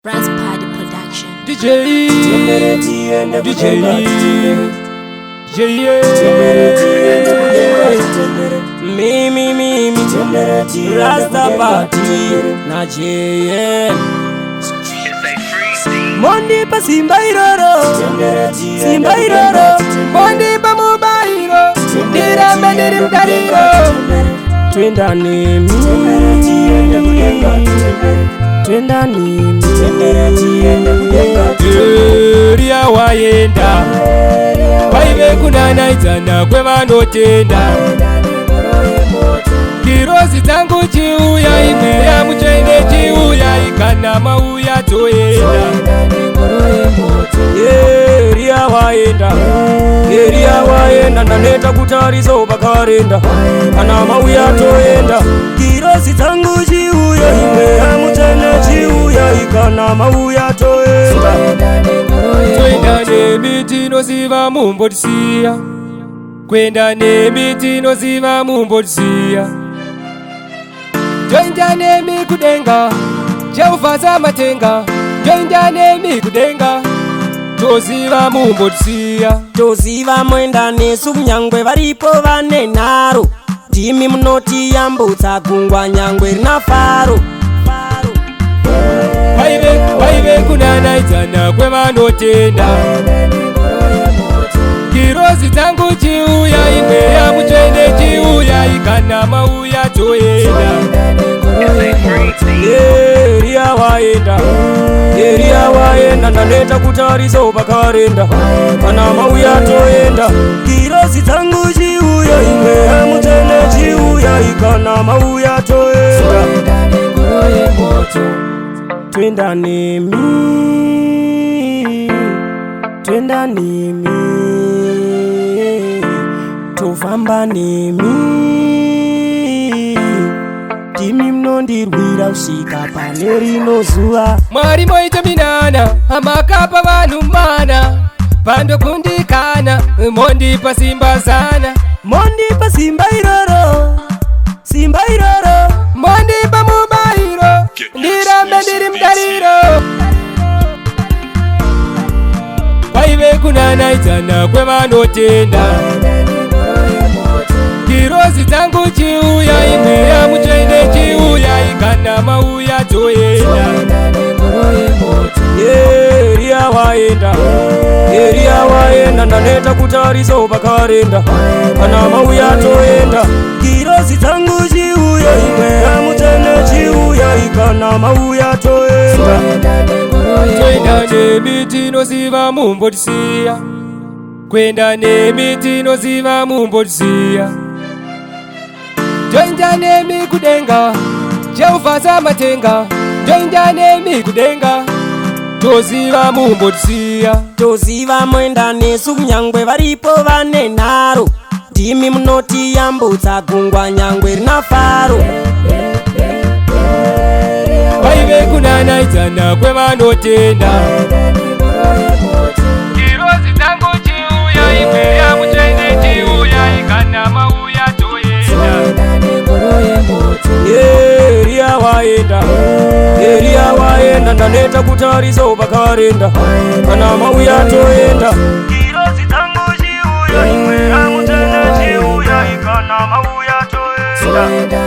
Raspad Production. DJ Me Rastapad na JM Mondi pa Simba Iroro Mondi pa Mubairo Dira Medirim Dariro Twenda nemi Ria wayenda Waibe kunana itana kwe manotenda Kirozi tangu chiuya ime ya mchende chiuya ikana mauya toenda Ria wayenda naneta kutarizo bakarenda Kana mauya toenda Kirozi tangu chiuya ime ya mchende chiuya ikana mauya toenda Twenda nemiti noziva mumbotisia Kwenda nemiti noziva mumbotisia Twenda nemi kudenga Jaufaza matenga Twenda nemi kudenga Toziva mumbotisia Toziva mwenda nesu mnyangwe varipo vane naro Jimi mnoti yambutsa gungwa nyangwe rina faro Waibe kunana itana kwe manotenda Kirozi tangu chiuya ime ya mchende chiuya ikana mauya toenda Ria wayenda naneta kutarizo bakarenda Kana mauya toenda Kirozi tangu chiuya ime ya mchende chiuya ikana mauya toenda Twenda nemi Tofamba nemi Timi mnondirwira usika panerino zuwa Mwari moita minana Amakapa vanu mana Pando kundikana Mondi pa Simba sana Mondi pa Simba Iroro Mondi pa Mubairo Ndirambe ndirim dariro Waibe kunana itana kwe manotenda Kirozi tangu chiuya ime ya mchende chiuya ikana mauya toenda Ria wayenda naneta kutarizo bakarenda Kana mauya toenda Kirozi tangu chiuya ime ya mchende chiuya ikana mauya toenda Twenda nemiti noziva mumbotisia Kwenda nemiti noziva mumbotisia Twenda nemi kudenga Jaufaza matenga Twenda nemi kudenga Toziva mumbotisia Toziva mwenda nesu mnyangwe varipo vane naro Jimi mnoti yambutsa gungwa nyangwe rina faro Waibe kunana itana kwe manotenda Kirozi tangu chiuya ime ya mchende chiuya ikana mauya toenda Ria wayenda naneta kutarizo bakarenda Kana mauya toenda Kirozi tangu chiuya ime ya mchende chiuya ikana mauya toenda